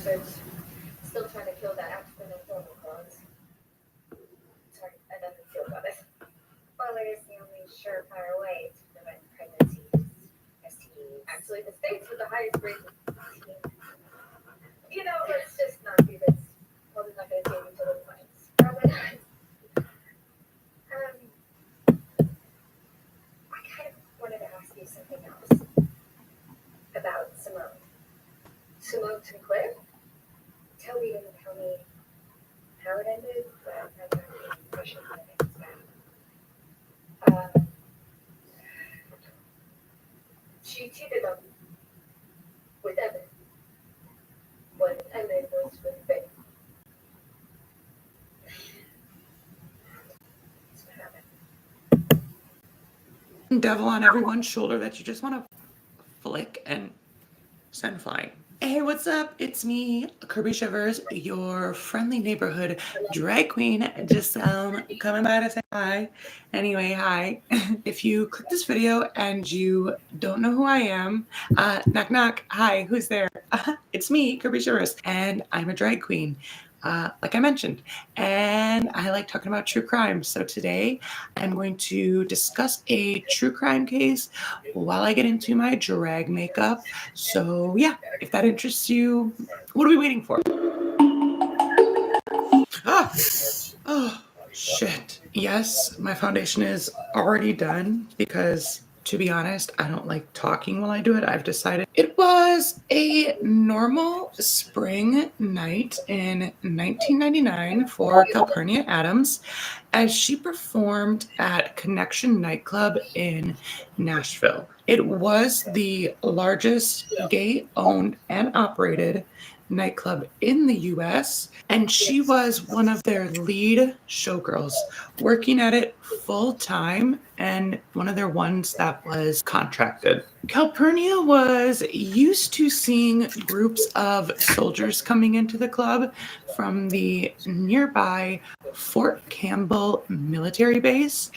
but still trying to kill that after the hormone clones. Sorry, I nothing feel about it. Well, it is the only surefire way to prevent pregnancies, STDs. Actually, the states with the highest rates of teen. You know, let's just not do this. Well, it's not going to take you to the points. Probably not. I kind of wanted to ask you something else about Simone. Simone Sinclair? Toby didn't tell me how it ended, but I got the impression that it was bad. She cheated on with Evan when Evan was with Faith. That's what happened. Devil on everyone's shoulder that you just want to flick and send flying. Hey, what's up? It's me, Kirby Shivers, your friendly neighborhood drag queen, just coming by to say hi. Anyway, hi. If you click this video and you don't know who I am, knock knock, hi, who's there? It's me, Kirby Shivers, and I'm a drag queen. Like I mentioned, and I like talking about true crime. So today I'm going to discuss a true crime case while I get into my drag makeup. So yeah, if that interests you, what are we waiting for? Oh, shit. Yes, my foundation is already done because, to be honest, I don't like talking while I do it. I've decided it was a normal spring night in 1999 for Calpurnia Addams as she performed at Connection Nightclub in Nashville. It was the largest gay-owned and operated nightclub in the US, and she was one of their lead showgirls, working at it full time and one of their ones that was contracted. Calpurnia was used to seeing groups of soldiers coming into the club from the nearby Fort Campbell military base.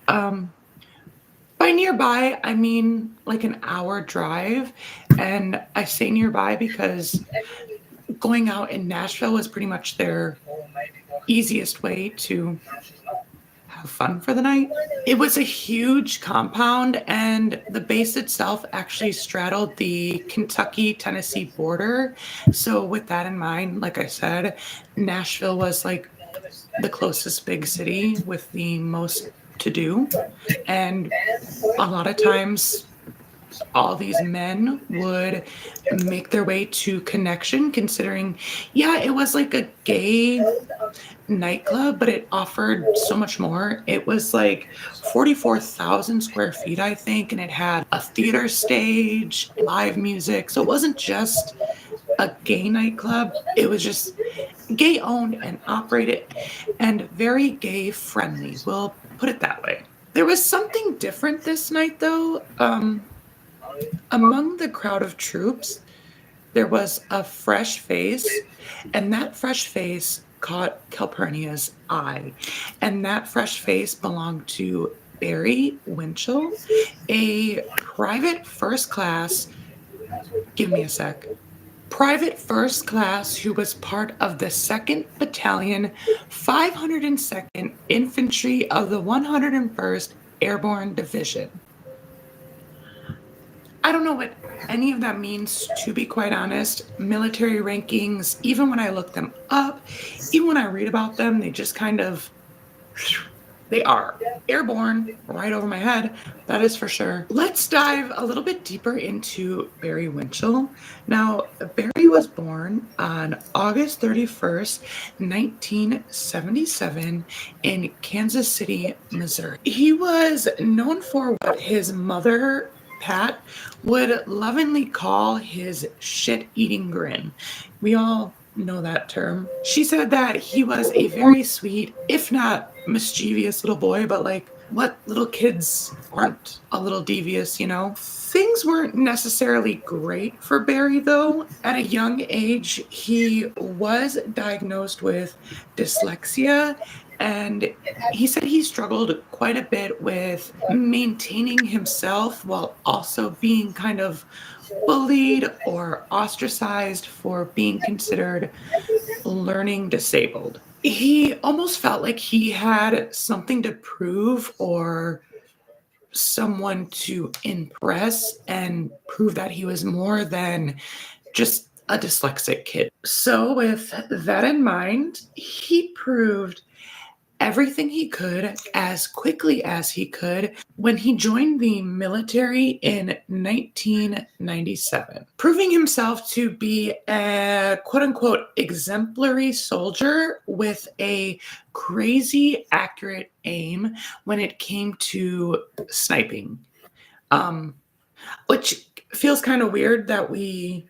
By nearby, I mean like an hour drive, and I say nearby because going out in Nashville was pretty much their easiest way to have fun for the night. It was a huge compound, and the base itself actually straddled the Kentucky-Tennessee border. So with that in mind, like I said, Nashville was like the closest big city with the most to do. And a lot of times all these men would make their way to Connection, considering, yeah, it was like a gay nightclub, but it offered so much more. It was like 44,000 square feet, I think, and it had a theater stage, live music. So it wasn't just a gay nightclub. It was just gay owned and operated and very gay friendly. We'll put it that way. There was something different this night, though. Among the crowd of troops, there was a fresh face, and that fresh face caught Calpurnia's eye. And that fresh face belonged to Barry Winchell, a private first class, give me a sec, private first class who was part of the 2nd Battalion, 502nd Infantry of the 101st Airborne Division. I don't know what any of that means, to be quite honest. Military rankings, even when I look them up, even when I read about them, they just kind of, they are airborne right over my head. That is for sure. Let's dive a little bit deeper into Barry Winchell. Now, Barry was born on August 31st, 1977 in Kansas City, Missouri. He was known for what his mother, Pat, would lovingly call his shit-eating grin. We all know that term. She said that he was a very sweet, if not mischievous little boy, but like, what little kids aren't a little devious, you know? Things weren't necessarily great for Barry, though. At a young age, he was diagnosed with dyslexia, and he said he struggled quite a bit with maintaining himself while also being kind of bullied or ostracized for being considered learning disabled. He almost felt like he had something to prove or someone to impress and prove that he was more than just a dyslexic kid. So, with that in mind, he proved everything he could as quickly as he could when he joined the military in 1997, proving himself to be a quote unquote exemplary soldier with a crazy accurate aim when it came to sniping. Which feels kind of weird that we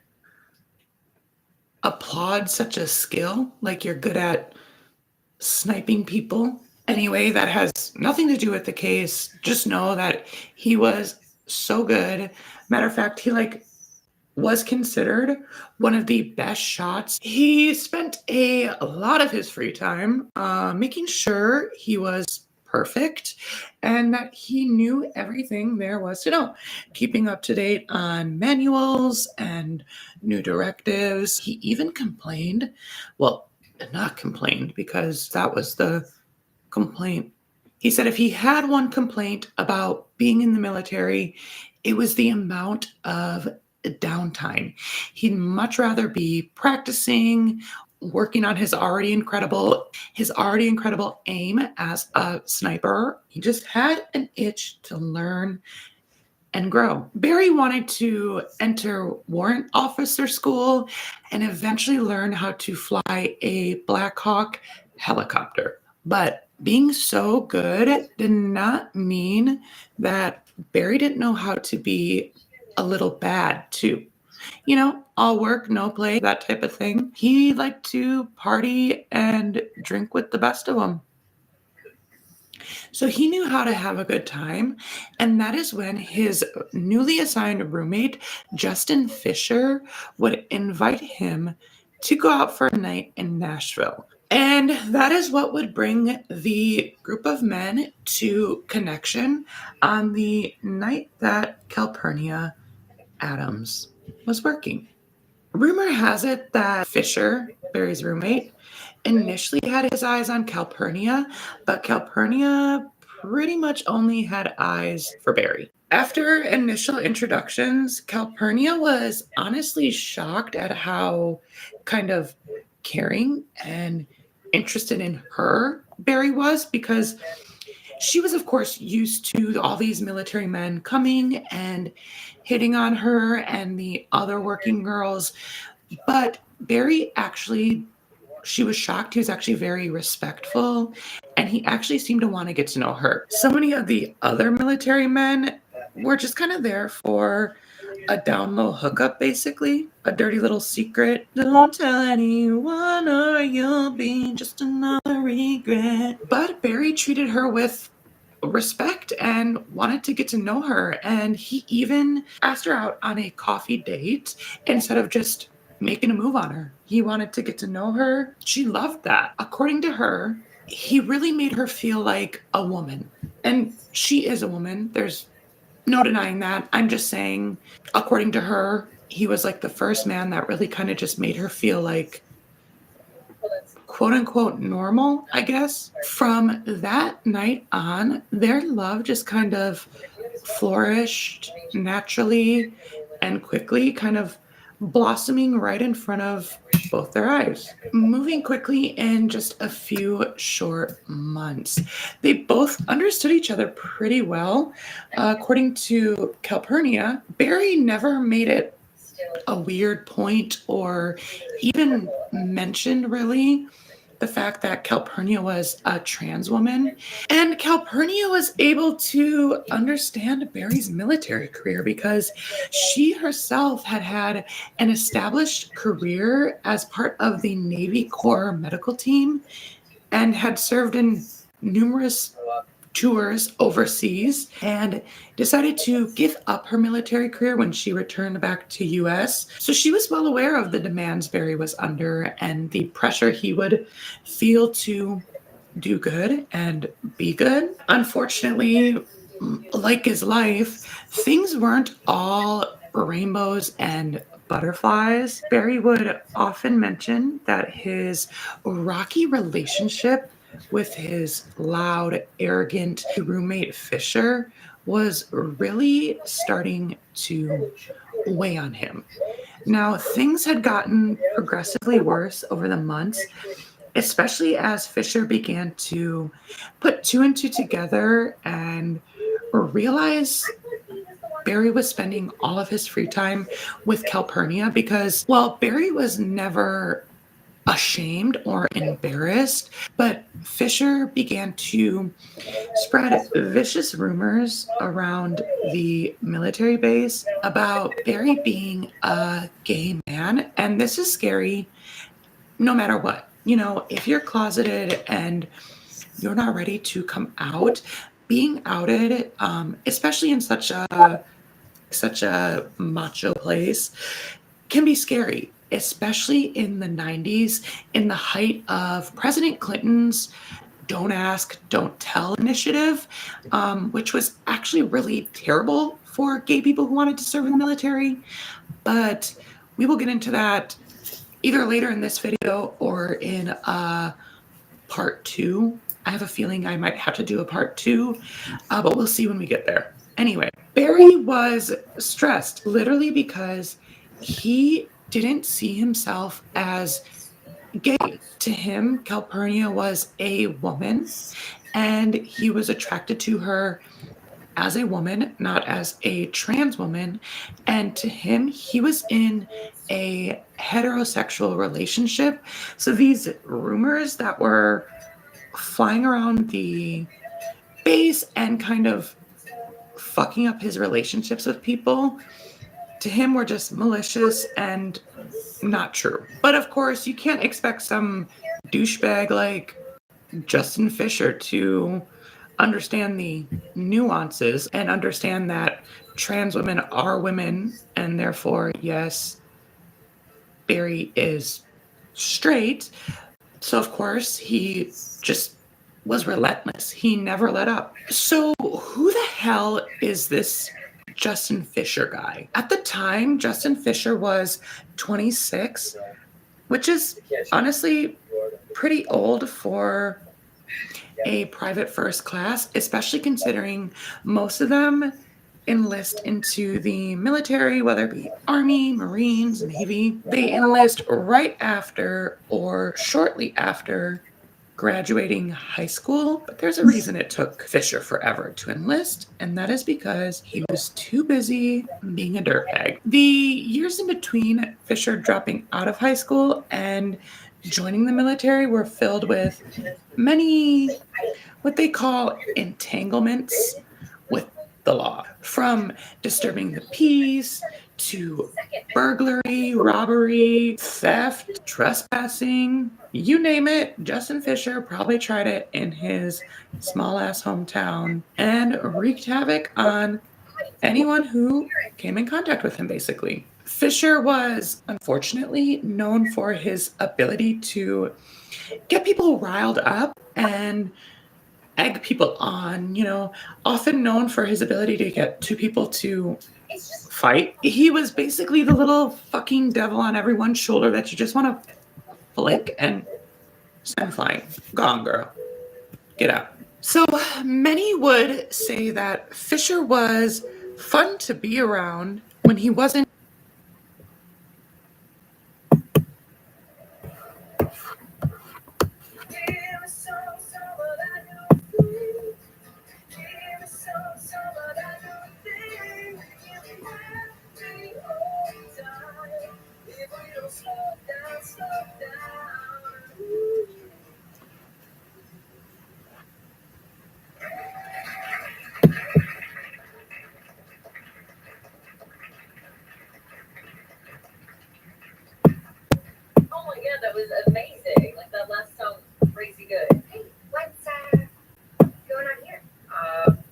applaud such a skill, like you're good at sniping people. Anyway, that has nothing to do with the case. Just know that he was so good. Matter of fact, he was considered one of the best shots. He spent a lot of his free time making sure he was perfect and that he knew everything there was to know, keeping up to date on manuals and new directives. He even complained, well, not complained because that was the complaint. He said if he had one complaint about being in the military, it was the amount of downtime. He'd much rather be practicing, working on his already incredible aim as a sniper. He just had an itch to learn and grow. Barry wanted to enter warrant officer school and eventually learn how to fly a Black Hawk helicopter. But being so good did not mean that Barry didn't know how to be a little bad too. You know, all work, no play, that type of thing. He liked to party and drink with the best of them. So he knew how to have a good time. And that is when his newly assigned roommate, Justin Fisher, would invite him to go out for a night in Nashville. And that is what would bring the group of men to connection on the night that Calpurnia Adams was working. Rumor has it that Fisher, Barry's roommate, initially had his eyes on Calpurnia, but Calpurnia pretty much only had eyes for Barry. After initial introductions, Calpurnia was honestly shocked at how kind of caring and interested in her Barry was, because she was, of course, used to all these military men coming and hitting on her and the other working girls. But Barry actually, she was shocked. He was actually very respectful, and he actually seemed to want to get to know her. So many of the other military men were just kind of there for a down low hookup, basically. A dirty little secret. Don't tell anyone or you'll be just another regret. But Barry treated her with respect and wanted to get to know her. And he even asked her out on a coffee date instead of just making a move on her. He wanted to get to know her. She loved that. According to her, he really made her feel like a woman. And she is a woman. There's no denying that. I'm just saying, according to her, he was like the first man that really kind of just made her feel like quote unquote normal, I guess. From that night on, their love just kind of flourished naturally and quickly, kind of blossoming right in front of both their eyes, moving quickly in just a few short months. They both understood each other pretty well. According to Calpurnia, Barry never made it a weird point or even mentioned really the fact that Calpurnia was a trans woman. And Calpurnia was able to understand Barry's military career because she herself had had an established career as part of the Navy Corps medical team and had served in numerous tours overseas and decided to give up her military career when she returned back to US. So she was well aware of the demands Barry was under and the pressure he would feel to do good and be good. Unfortunately, like his life, things weren't all rainbows and butterflies. Barry would often mention that his rocky relationship with his loud, arrogant roommate Fisher was really starting to weigh on him. Now, things had gotten progressively worse over the months, especially as Fisher began to put two and two together and realize Barry was spending all of his free time with Calpurnia because, well, Barry was never ashamed or embarrassed, but Fisher began to spread vicious rumors around the military base about Barry being a gay man. And this is scary no matter what. You know, if you're closeted and you're not ready to come out, being outed, especially in such a macho place, can be scary, especially in the 90s, in the height of President Clinton's Don't Ask, Don't Tell initiative, which was actually really terrible for gay people who wanted to serve in the military. But we will get into that either later in this video or in part 2. I have a feeling I might have to do a part 2, but we'll see when we get there. Anyway, Barry was stressed literally because he didn't see himself as gay. To him, Calpurnia was a woman, and he was attracted to her as a woman, not as a trans woman. And to him, he was in a heterosexual relationship. So these rumors that were flying around the base and kind of fucking up his relationships with people, to him were just malicious and not true. But of course, you can't expect some douchebag like Justin Fisher to understand the nuances and understand that trans women are women, and therefore, yes, Barry is straight. So of course, he just was relentless. He never let up. So who the hell is this Justin Fisher guy? At the time, Justin Fisher was 26, which is honestly pretty old for a private first class, especially considering most of them enlist into the military, whether it be Army, Marines, Navy. They enlist right after or shortly after graduating high school, but there's a reason it took Fisher forever to enlist, and that is because he was too busy being a dirtbag. The years in between Fisher dropping out of high school and joining the military were filled with many what they call entanglements with the law, from disturbing the peace to burglary, robbery, theft, trespassing, you name it. Justin Fisher probably tried it in his small ass hometown and wreaked havoc on anyone who came in contact with him, basically. Fisher was unfortunately known for his ability to get people riled up and egg people on, often known for his ability to get two people to fight. He was basically the little fucking devil on everyone's shoulder that you just want to flick and send flying. Gone, girl. Get out. So many would say that Fisher was fun to be around when he wasn't. Oh my god, that was amazing. Like that last song, crazy good. Hey, what's going on here?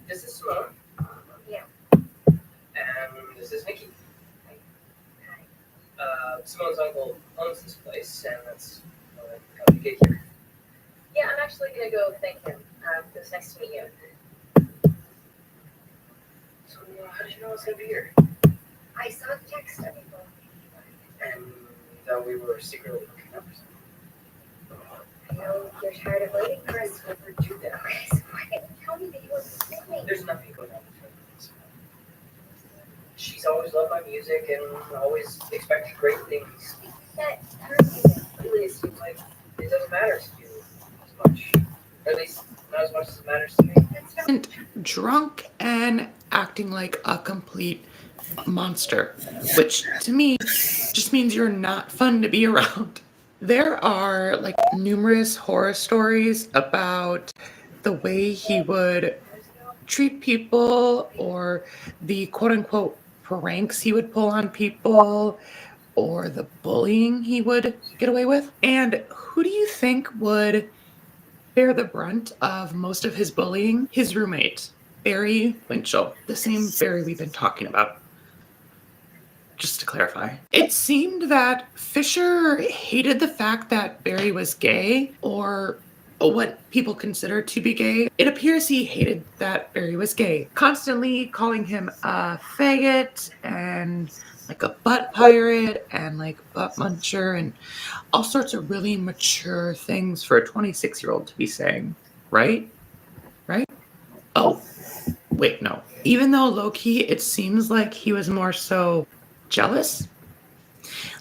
This is Simone. Yeah. And this is Vicky. Hi. Simone's uncle owns this place, and that's how we get here. Yeah, I'm actually gonna go thank him. It was nice to meet you. So, how did you know I was gonna be here? I I saw the text of it. And that we were secretly hooking up or something. I know you're tired of waiting for us. Never do that. Chris, why didn't you tell me that you were listening? There's nothing going on between us. She's always loved my music and always expected great things. That her music. Lately, it seems like it doesn't matter to you as much. Or at least, not as much as it matters to me. That's not And drunk and acting like a complete monster, which to me just means you're not fun to be around. There are like numerous horror stories about the way he would treat people or the quote unquote pranks he would pull on people or the bullying he would get away with. And who do you think would bear the brunt of most of his bullying? His roommate, Barry Winchell, the same Barry we've been talking about. Just to clarify, it seemed that Fisher hated the fact that Barry was gay, or what people consider to be gay. It appears he hated that Barry was gay, constantly calling him a faggot and like a butt pirate and like butt muncher and all sorts of really mature things for a 26-year-old to be saying, right? Right? Oh, wait, no. Even though low-key, it seems like he was more so jealous.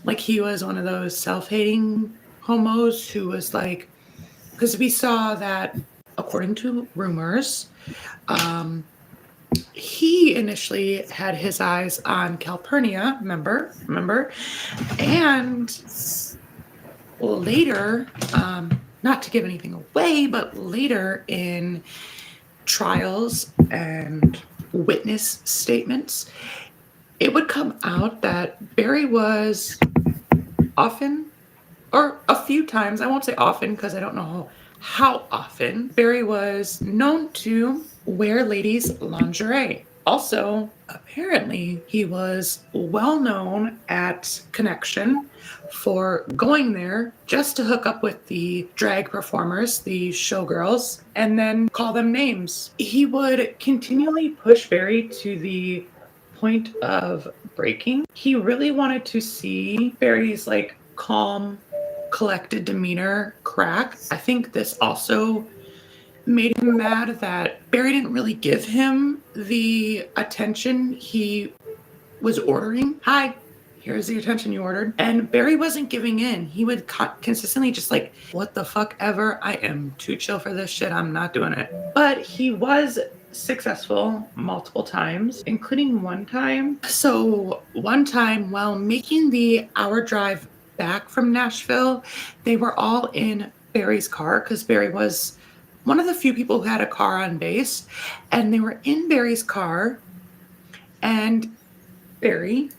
Like he was one of those self-hating homos who was like, because we saw that, according to rumors, he initially had his eyes on Calpurnia, remember? And later, not to give anything away, but later in trials and witness statements, it would come out that Barry was often, or a few times, I won't say often because I don't know how often, Barry was known to wear ladies' lingerie. Also, apparently, he was well known at Connection for going there just to hook up with the drag performers, the showgirls, and then call them names. He would continually push Barry to the point of breaking. He really wanted to see Barry's like calm, collected demeanor crack. I think this also made him mad that Barry didn't really give him the attention he was ordering. Hi, here's the attention you ordered. And Barry wasn't giving in. He would consistently just like, what the fuck ever? I am too chill for this shit. I'm not doing it. But he was successful multiple times, including one time. So one time while making the hour drive back from Nashville, they were all in Barry's car because Barry was one of the few people who had a car on base, and they were in Barry's car, and Barry,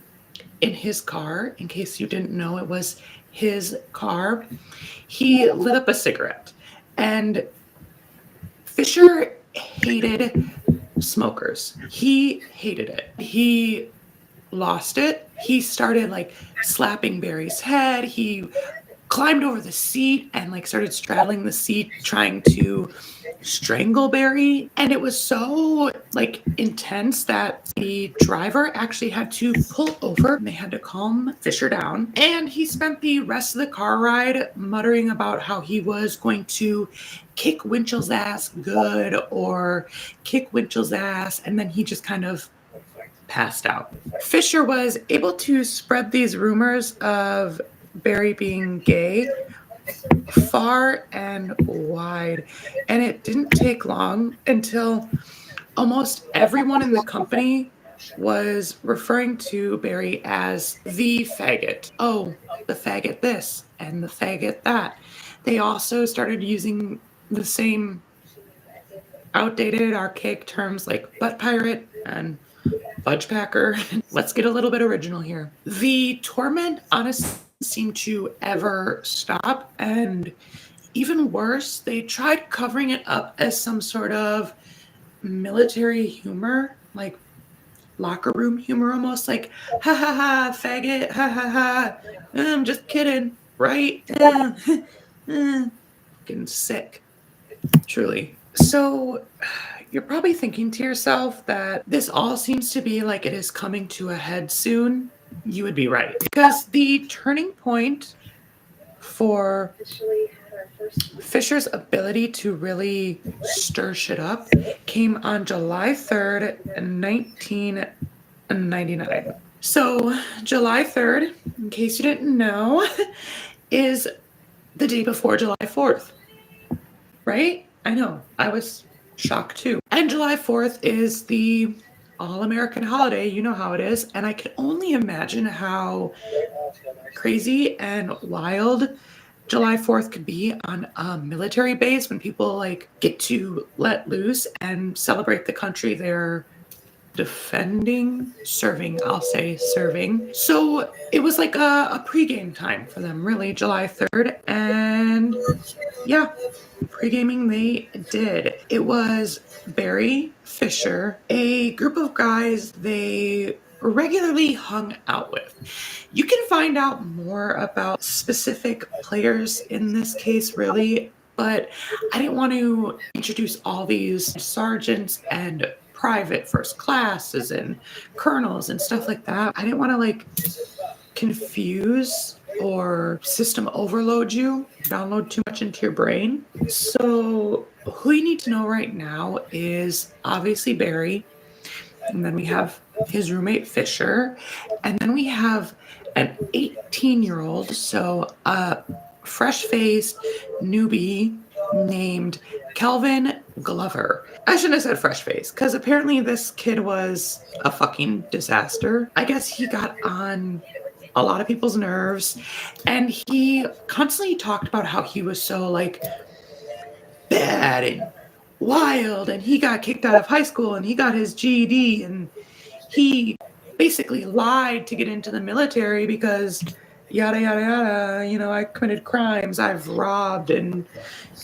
in his car, in case you didn't know it was his car, he lit up a cigarette. And Fisher hated smokers. He hated it. He lost it. He started like slapping Barry's head. He climbed over the seat and like started straddling the seat trying to strangle Barry. And it was so like intense that the driver actually had to pull over and they had to calm Fisher down. And he spent the rest of the car ride muttering about how he was going to kick Winchell's ass good or kick Winchell's ass. And then he just kind of passed out. Fisher was able to spread these rumors of Barry being gay far and wide, and it didn't take long until almost everyone in the company was referring to Barry as the faggot. Oh, the faggot this and the faggot that. They also started using the same outdated, archaic terms like butt pirate and fudge packer. Let's get a little bit original here. The torment honestly seem to ever stop, and even worse, they tried covering it up as some sort of military humor, like locker room humor, almost like ha ha ha faggot, ha ha ha, I'm just kidding, right? Getting sick, truly. So you're probably thinking to yourself that this all seems to be like it is coming to a head soon. You would be right. Because the turning point for Officially had our first. Fisher's ability to really stir shit up came on July 3rd, 1999. So, July 3rd, in case you didn't know, is the day before July 4th. Right? I know. I was shocked too. And July 4th is the all-American holiday. You know how it is. And I can only imagine how crazy and wild July 4th could be on a military base when people like get to let loose and celebrate the country they're serving, I'll say serving. So it was like a pregame time for them, really, July 3rd. And yeah, pre-gaming they did. It was Barry, Fisher, a group of guys they regularly hung out with. You can find out more about specific players in this case, really, but I didn't want to introduce all these sergeants and private first classes and colonels and stuff like that. I didn't want to like confuse or system overload you, download too much into your brain. So who you need to know right now is obviously Barry, and then we have his roommate Fisher, and then we have an 18-year-old, so a fresh-faced newbie named Kelvin Glover. I shouldn't have said fresh face, because apparently this kid was a fucking disaster. I guess he got on a lot of people's nerves, and he constantly talked about how he was so like bad and wild, and he got kicked out of high school and he got his GED, and he basically lied to get into the military because yada yada yada, you know, I committed crimes, I've robbed and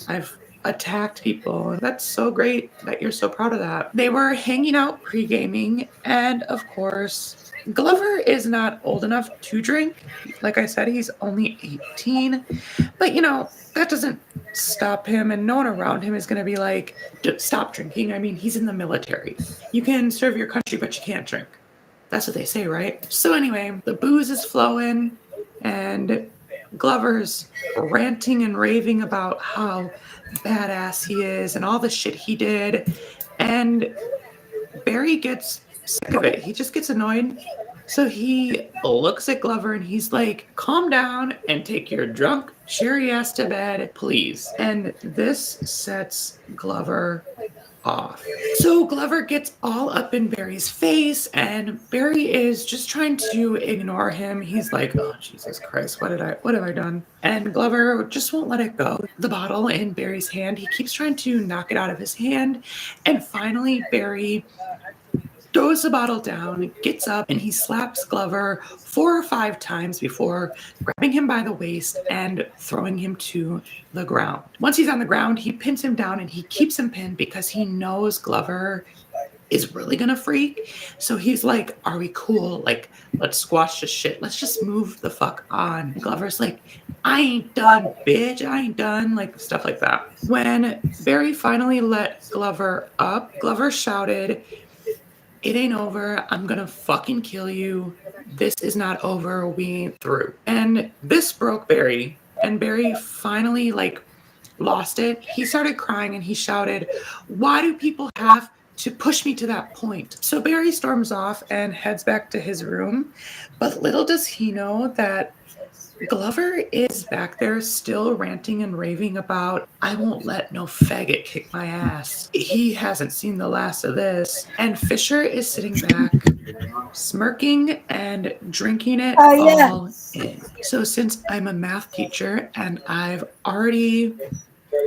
I've attacked people. And that's so great that you're so proud of that. They were hanging out pre-gaming, and of course Glover is not old enough to drink. Like I said, he's only 18, but you know, that doesn't stop him, and no one around him is going to be like, stop drinking. I mean, he's in the military. You can serve your country, but you can't drink. That's what they say, right? So anyway, the booze is flowing, and Glover's ranting and raving about how badass he is and all the shit he did. And Barry gets sick of it. He just gets annoyed. So he looks at Glover and he's like, calm down and take your drunk, cheery ass to bed, please. And this sets Glover off. So Glover gets all up in Barry's face, and Barry is just trying to ignore him. He's like, oh, Jesus Christ, what have I done? And Glover just won't let it go. The bottle in Barry's hand, he keeps trying to knock it out of his hand. And finally, Barry throws the bottle down, gets up, and he slaps Glover 4 or 5 times before grabbing him by the waist and throwing him to the ground. Once he's on the ground, he pins him down, and he keeps him pinned because he knows Glover is really gonna freak. So he's like, are we cool? Like, let's squash this shit. Let's just move the fuck on. Glover's like, I ain't done, bitch. I ain't done. Like, stuff like that. When Barry finally let Glover up, Glover shouted, it ain't over. I'm gonna fucking kill you. This is not over. We ain't through. And this broke Barry. And Barry finally like lost it. He started crying and he shouted, why do people have to push me to that point? So Barry storms off and heads back to his room. But little does he know that Glover is back there still ranting and raving about, I won't let no faggot kick my ass. He hasn't seen the last of this. And Fisher is sitting back, smirking and drinking it all in. So since I'm a math teacher and I've already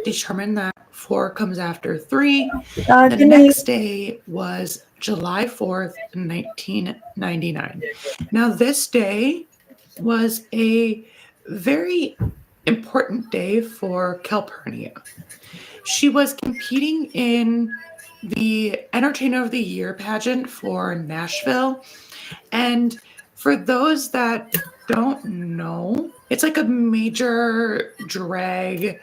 determined that 4 comes after 3, the next day was July 4th, 1999. Now this day was a very important day for Calpurnia. She was competing in the Entertainer of the Year pageant for Nashville. And for those that don't know, it's like a major drag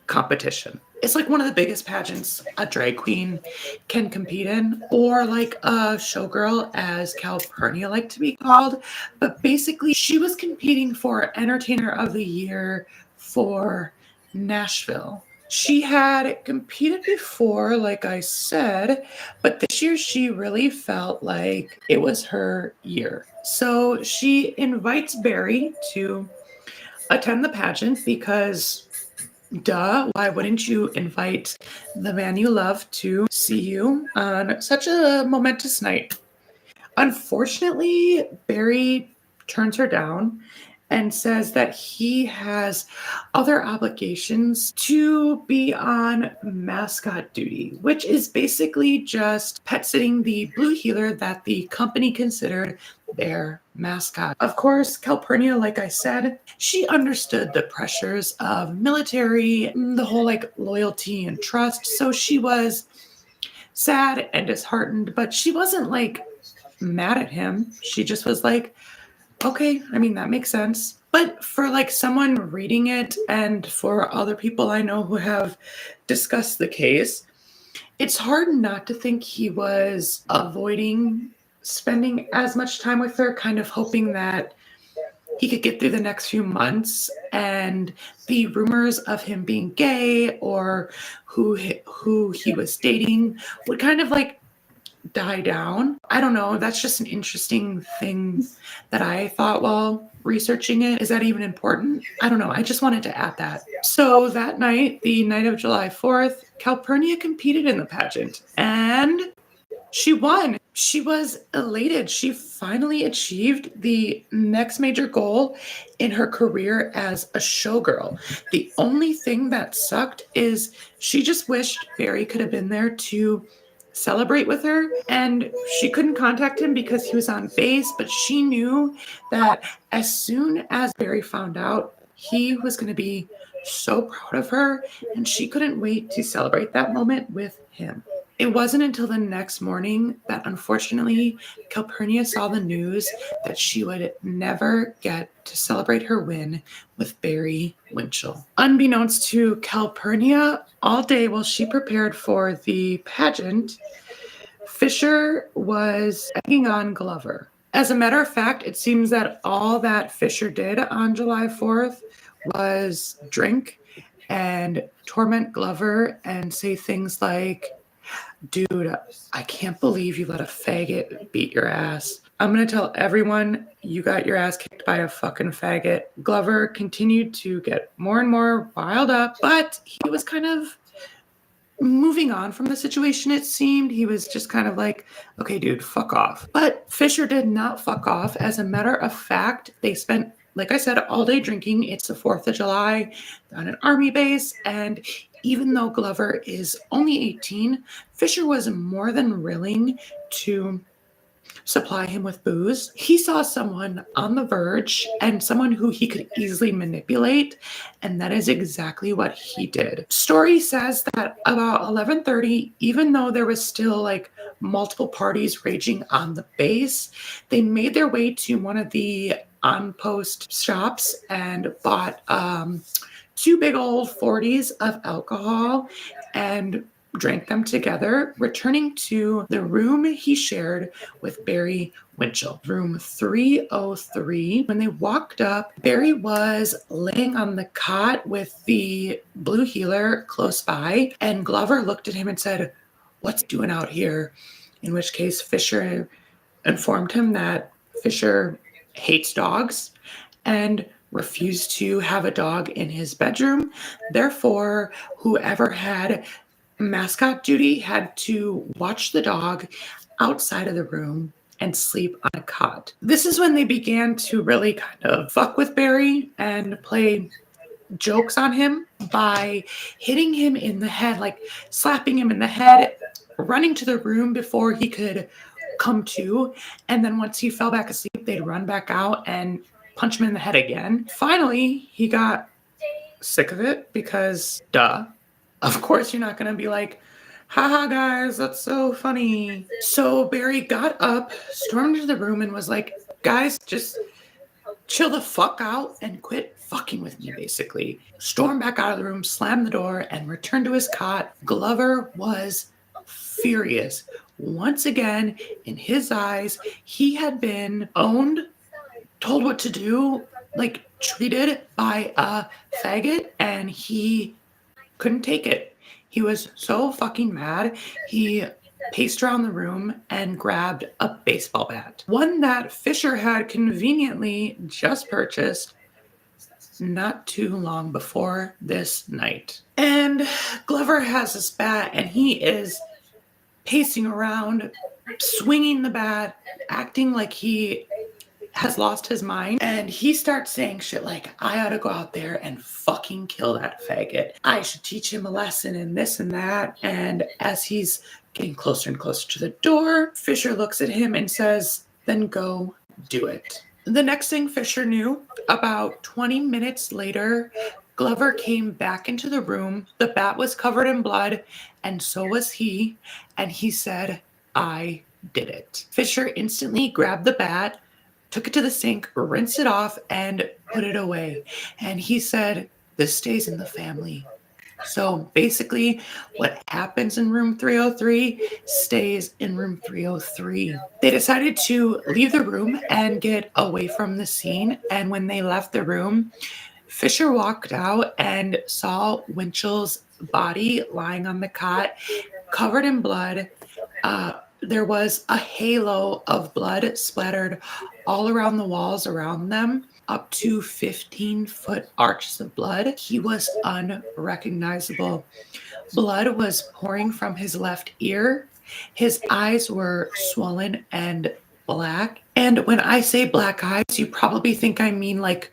competition. It's like one of the biggest pageants a drag queen can compete in, or like a showgirl, as Calpurnia liked to be called. But basically, she was competing for Entertainer of the Year for Nashville. She had competed before, like I said, but this year she really felt like it was her year. So she invites Barry to attend the pageant because duh, why wouldn't you invite the man you love to see you on such a momentous night? Unfortunately, Barry turns her down and says that he has other obligations to be on mascot duty, which is basically just pet sitting the blue healer that the company considered their mascot. Of course, Calpurnia, like I said, she understood the pressures of military, the whole like loyalty and trust. So she was sad and disheartened, but she wasn't like mad at him. She just was like, okay, I mean, that makes sense. But for like someone reading it and for other people I know who have discussed the case, it's hard not to think he was avoiding spending as much time with her, kind of hoping that he could get through the next few months and the rumors of him being gay or who he was dating would kind of like die down. I don't know. That's just an interesting thing that I thought while researching it. Is that even important? I don't know. I just wanted to add that. So that night, the night of July 4th, Calpurnia competed in the pageant and she won. She was elated. She finally achieved the next major goal in her career as a showgirl. The only thing that sucked is she just wished Barry could have been there to celebrate with her, and she couldn't contact him because he was on base, but she knew that as soon as Barry found out, he was going to be so proud of her, and she couldn't wait to celebrate that moment with him. It wasn't until the next morning that unfortunately Calpurnia saw the news that she would never get to celebrate her win with Barry Winchell. Unbeknownst to Calpurnia, all day while she prepared for the pageant, Fisher was egging on Glover. As a matter of fact, it seems that all that Fisher did on July 4th was drink and torment Glover and say things like, dude, I can't believe you let a faggot beat your ass. I'm going to tell everyone you got your ass kicked by a fucking faggot. Glover continued to get more and more riled up, but he was kind of moving on from the situation, it seemed. He was just kind of like, okay, dude, fuck off. But Fisher did not fuck off. As a matter of fact, they spent, like I said, all day drinking. It's the 4th of July on an army base, and even though Glover is only 18, Fisher was more than willing to supply him with booze. He saw someone on the verge and someone who he could easily manipulate, and that is exactly what he did. Story says that about 11:30, even though there was still like multiple parties raging on the base, they made their way to one of the on-post shops and bought 2 big old 40s of alcohol and drank them together, returning to the room he shared with Barry Winchell, room 303. When they walked up, Barry was laying on the cot with the blue healer close by, and Glover looked at him and said, "What's he doing out here?" In which case Fisher informed him that Fisher hates dogs and refused to have a dog in his bedroom. Therefore, whoever had mascot duty had to watch the dog outside of the room and sleep on a cot. This is when they began to really kind of fuck with Barry and play jokes on him by hitting him in the head, like slapping him in the head, running to the room before he could come to, and then once he fell back asleep, they'd run back out and punch him in the head again. Finally, he got sick of it because, duh, of course you're not going to be like, haha, guys, that's so funny. So Barry got up, stormed into the room, and was like, guys, just chill the fuck out and quit fucking with me, basically. Stormed back out of the room, slammed the door, and returned to his cot. Glover was furious. Once again, in his eyes, he had been owned, told what to do, like treated by a faggot, and he couldn't take it. He was so fucking mad. He paced around the room and grabbed a baseball bat, one that Fisher had conveniently just purchased not too long before this night. And Glover has this bat, and he is pacing around, swinging the bat, acting like he has lost his mind. And he starts saying shit like, I ought to go out there and fucking kill that faggot. I should teach him a lesson and this and that. And as he's getting closer and closer to the door, Fisher looks at him and says, then go do it. The next thing Fisher knew, about 20 minutes later, Glover came back into the room. The bat was covered in blood, and so was he. And he said, I did it. Fisher instantly grabbed the bat, took it to the sink, rinsed it off, and put it away. And he said, this stays in the family. So basically, what happens in room 303 stays in room 303. They decided to leave the room and get away from the scene. And when they left the room, Fisher walked out and saw Winchell's body lying on the cot, covered in blood. There was a halo of blood splattered all around the walls around them, up to 15-foot arches of blood. He was unrecognizable. Blood was pouring from his left ear. His eyes were swollen and black. And when I say black eyes, you probably think I mean like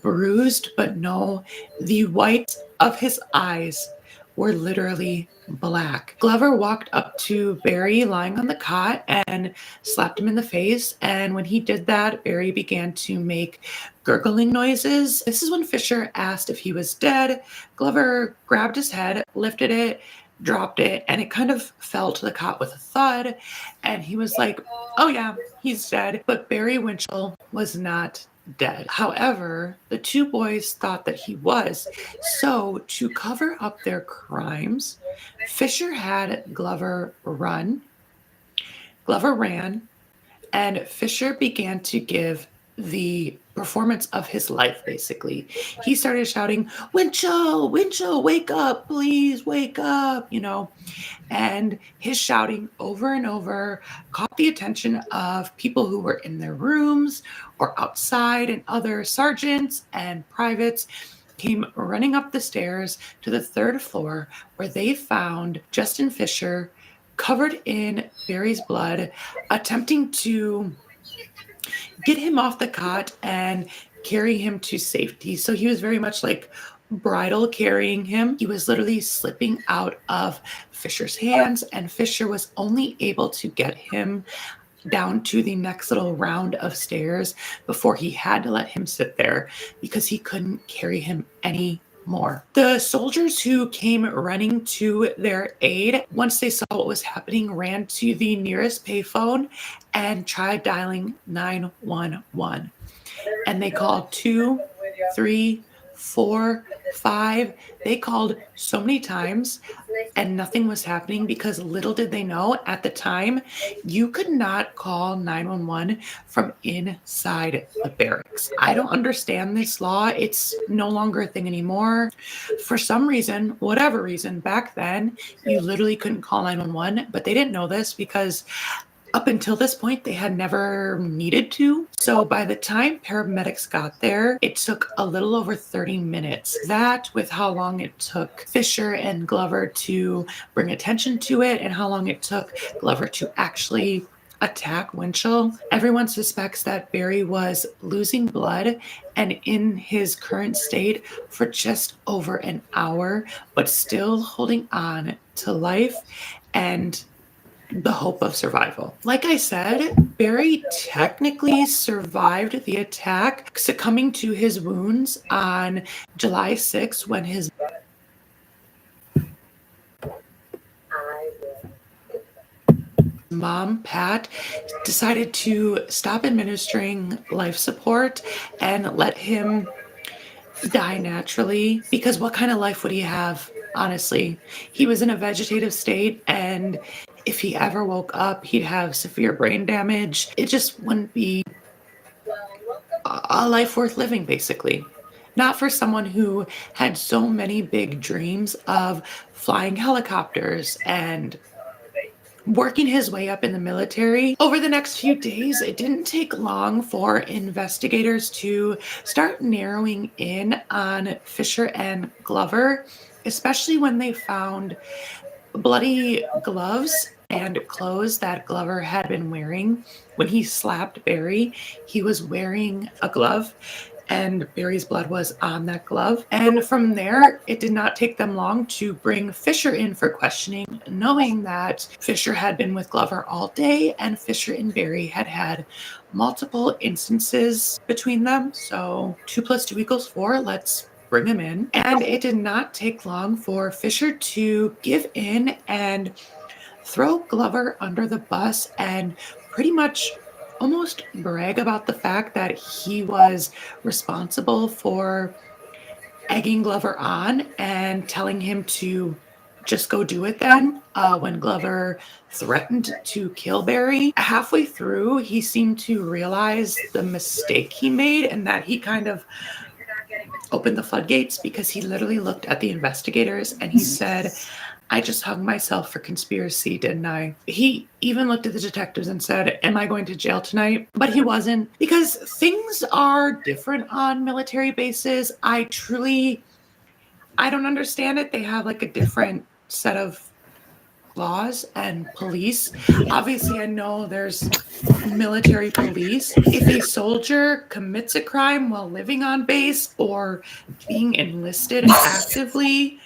bruised, but no, the whites of his eyes were literally black. Glover walked up to Barry lying on the cot and slapped him in the face. And when he did that, Barry began to make gurgling noises. This is when Fisher asked if he was dead. Glover grabbed his head, lifted it, dropped it, and it kind of fell to the cot with a thud. And he was like, oh yeah, he's dead. But Barry Winchell was not dead. However, the two boys thought that he was. So to cover up their crimes, Fisher had Glover run. Glover ran, and Fisher began to give the performance of his life, basically. He started shouting, Winchell, Winchell, wake up, please, wake up, and his shouting over and over caught the attention of people who were in their rooms or outside, and other sergeants and privates came running up the stairs to the third floor, where they found Justin Fisher covered in Barry's blood, attempting to get him off the cot and carry him to safety. So he was very much like bridle carrying him. He was literally slipping out of Fisher's hands, and Fisher was only able to get him down to the next little round of stairs before he had to let him sit there because he couldn't carry him anymore. The soldiers who came running to their aid, once they saw what was happening, ran to the nearest payphone and tried dialing 911. And they called 2, 3, 4, 5. They called so many times and nothing was happening, because little did they know at the time, you could not call 911 from inside the barracks. I don't understand this law. It's no longer a thing anymore. For some reason, whatever reason, back then, you literally couldn't call 911, but they didn't know this because up until this point, they had never needed to. So by the time paramedics got there, it took a little over 30 minutes. That, with how long it took Fisher and Glover to bring attention to it and how long it took Glover to actually attack Winchell, everyone suspects that Barry was losing blood and in his current state for just over an hour, but still holding on to life and the hope of survival. Like I said, Barry technically survived the attack, succumbing to his wounds on July 6th when his mom, Pat, decided to stop administering life support and let him die naturally, because what kind of life would he have, honestly? He was in a vegetative state, and if he ever woke up, he'd have severe brain damage. It just wouldn't be a life worth living, basically. Not for someone who had so many big dreams of flying helicopters and working his way up in the military. Over the next few days, it didn't take long for investigators to start narrowing in on Fisher and Glover, especially when they found bloody gloves and clothes that Glover had been wearing. When he slapped Barry, he was wearing a glove, and Barry's blood was on that glove. And from there, it did not take them long to bring Fisher in for questioning, knowing that Fisher had been with Glover all day, and Fisher and Barry had had multiple instances between them. So 2 + 2 = 4. Let's bring him in. And it did not take long for Fisher to give in and throw Glover under the bus and pretty much almost brag about the fact that he was responsible for egging Glover on and telling him to just go do it then, when Glover threatened to kill Barry. Halfway through, he seemed to realize the mistake he made and that he kind of opened the floodgates, because he literally looked at the investigators and he said, "I just hung myself for conspiracy, didn't I?" He even looked at the detectives and said, "Am I going to jail tonight?" But he wasn't, because things are different on military bases. I don't understand it. They have like a different set of laws and police. Obviously, I know there's military police. If a soldier commits a crime while living on base or being enlisted actively,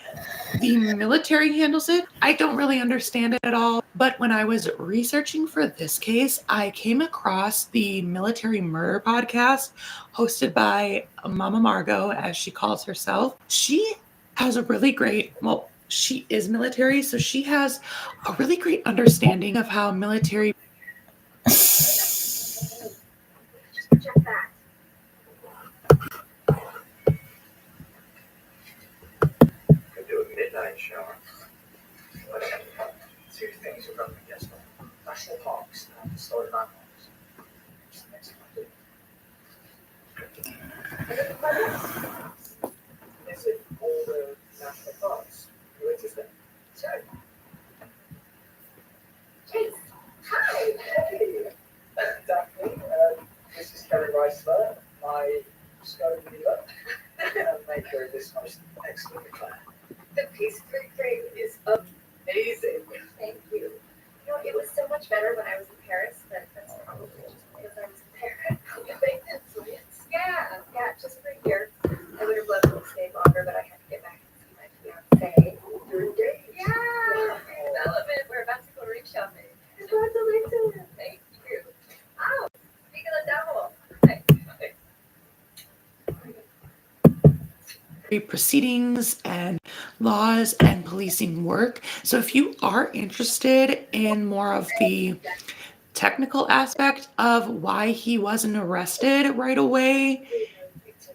the military handles it. I don't really understand it at all. But when I was researching for this case, I came across the Military Murder podcast hosted by Mama Margot, as she calls herself. She has a really great, she is military, so she has a really great understanding of how military. Just check that. Could do a midnight shower. Two things are running against me. National parks and historic landmarks. Next thing I do. Is it all the national parks? You interested? Sure. Chase, hi. Hey, Daphne, this is Kerry Reisler, my scope leader, and maker of this most excellent eclair. The pastry cream is amazing. Thank you. You know, it was so much better when I was in Paris, but that's probably just because I was in Paris. You think that's sweet? Yeah, just for a year. I would have loved to have stayed longer, but I had to get back and see my fiance. You're engaged. Yeah. Relevant. We're about to go ring shopping. Congratulations. Thank you. Oh, speaking of devil. Proceedings and laws and policing work. So if you are interested in more of the technical aspect of why he wasn't arrested right away,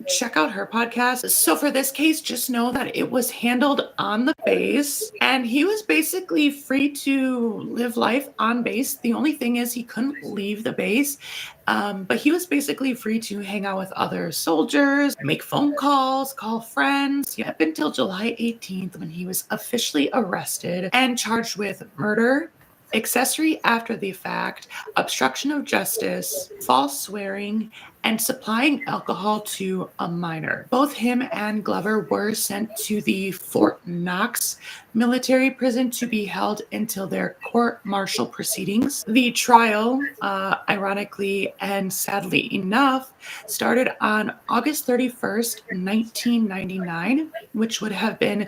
check out her podcast. So for this case, just know that it was handled on the base and he was basically free to live life on base. The only thing is he couldn't leave the base, but he was basically free to hang out with other soldiers, make phone calls, call friends, up until July 18th, when he was officially arrested and charged with murder, accessory after the fact, obstruction of justice, false swearing, and supplying alcohol to a minor. Both him and Glover were sent to the Fort Knox military prison to be held until their court-martial proceedings. The trial, ironically and sadly enough, started on August 31st, 1999, which would have been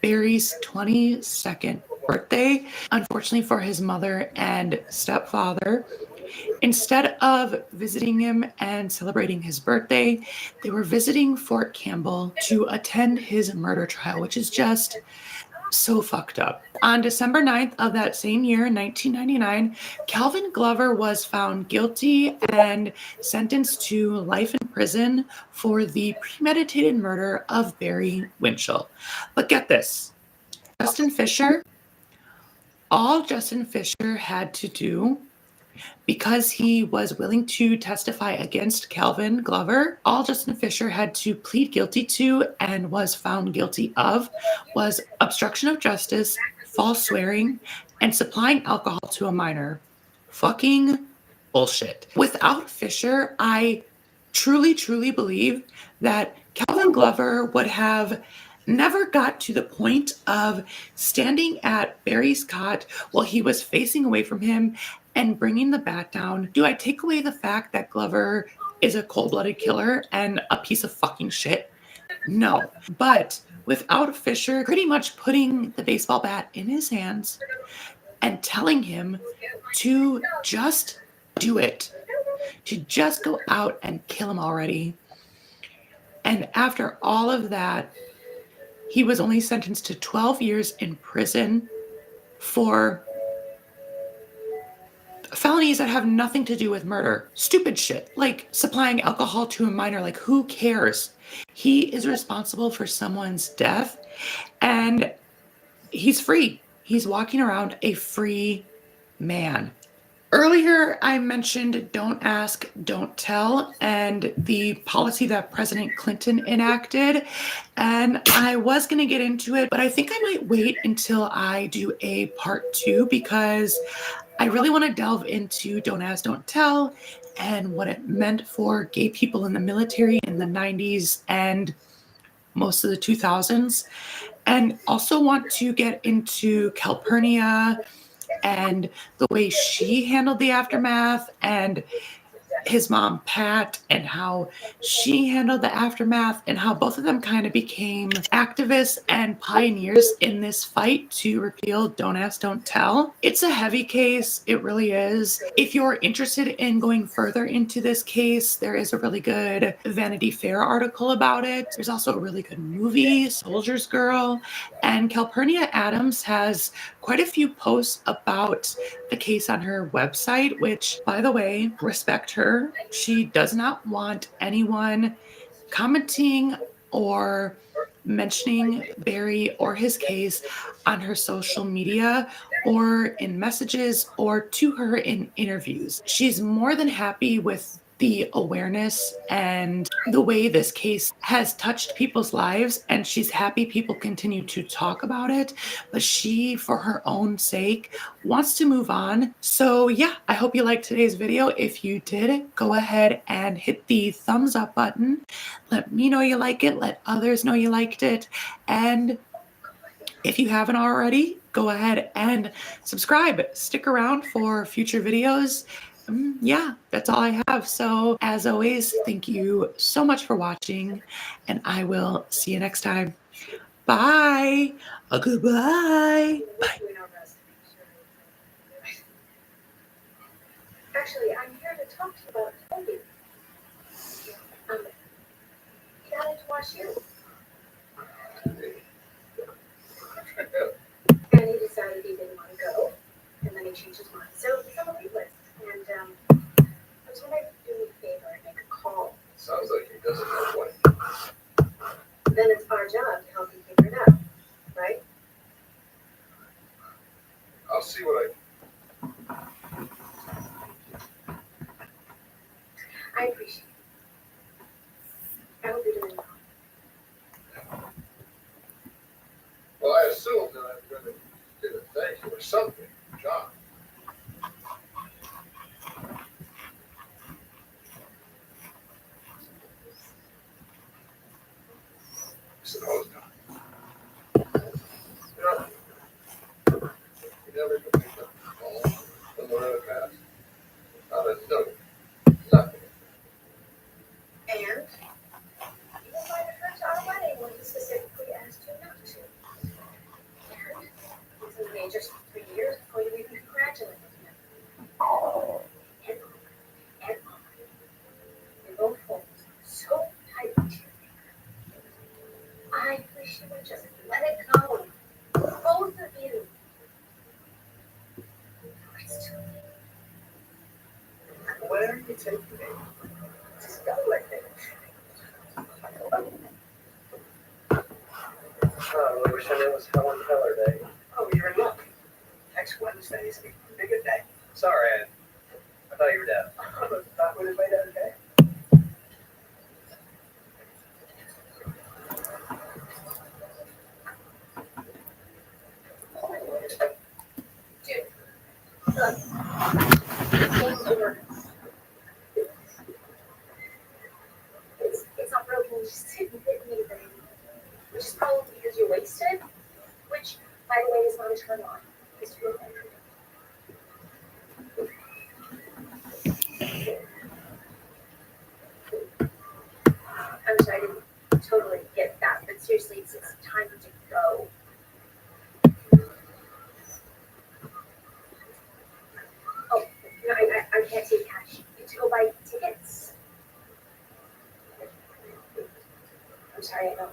Barry's 22nd birthday. Unfortunately for his mother and stepfather, instead of visiting him and celebrating his birthday, they were visiting Fort Campbell to attend his murder trial, which is just So fucked up. On December 9th of that same year, 1999, Calvin Glover was found guilty and sentenced to life in prison for the premeditated murder of Barry Winchell. But get this, all Justin Fisher had to do, because he was willing to testify against Calvin Glover, all Justin Fisher had to plead guilty to and was found guilty of was obstruction of justice, false swearing, and supplying alcohol to a minor. Fucking bullshit. Without Fisher, I truly, truly believe that Calvin Glover would have never got to the point of standing at Barry's cot while he was facing away from him and bringing the bat down. Do I take away the fact that Glover is a cold-blooded killer and a piece of fucking shit? No. But without Fisher pretty much putting the baseball bat in his hands and telling him to just do it, to just go out and kill him already. And after all of that, he was only sentenced to 12 years in prison for felonies that have nothing to do with murder. Stupid shit, like supplying alcohol to a minor. Like, who cares? He is responsible for someone's death, and he's free. He's walking around a free man. Earlier, I mentioned don't ask, don't tell, and the policy that President Clinton enacted. And I was going to get into it, but I think I might wait until I do a part 2 because I really want to delve into don't ask, don't tell and what it meant for gay people in the military in the 90s and most of the 2000s. And also want to get into Calpurnia and the way she handled the aftermath, and his mom, Pat, and how she handled the aftermath, and how both of them kind of became activists and pioneers in this fight to repeal Don't Ask, Don't Tell. It's a heavy case. It really is. If you're interested in going further into this case, there is a really good Vanity Fair article about it. There's also a really good movie, Soldier's Girl, and Calpurnia Adams has quite a few posts about the case on her website, which, by the way, respect her. She does not want anyone commenting or mentioning Barry or his case on her social media or in messages or to her in interviews. She's more than happy with the awareness and the way this case has touched people's lives, and she's happy people continue to talk about it, but she, for her own sake, wants to move on. So yeah, I hope you liked today's video. If you did, go ahead and hit the thumbs up button. Let me know you like it, let others know you liked it, and if you haven't already, go ahead and subscribe. Stick around for future videos. Yeah, that's all I have. So as always, thank you so much for watching, and I will see you next time. Bye. Goodbye. Bye. Actually, I'm here to talk to you about Toby. He got into our shoe. And he decided he didn't want to go. And then he changed his mind. So he's on the wait list. And I was wondering if you do me a favor and make a call. Sounds like he doesn't know what. Then it's our job to help you figure it out, right? I'll see what I appreciate it. I hope you're doing well. Well, I assumed that I'm going to get a thank you or something, John. Suppose not. You know, he never could pick up the phone when we're at a pass. Not a note. Nothing. And you invited her to our wedding when he specifically asked you not to. And he's engaged us for 3 years. Oh, I wish I knew it was Helen Keller Day. Oh, you're in luck. Next Wednesday is a bigger day. Sorry, I thought you were dead. That would have made it okay. Dude, look, game's over. It's not broken, you just didn't hit anything. Which is probably because you're wasted, which, by the way, is not a turn on. It's real entry. I'm sorry, I didn't totally get that, but seriously, it's time to go. Oh, no, I can't take cash. You have to go buy tickets. I'm sorry, I don't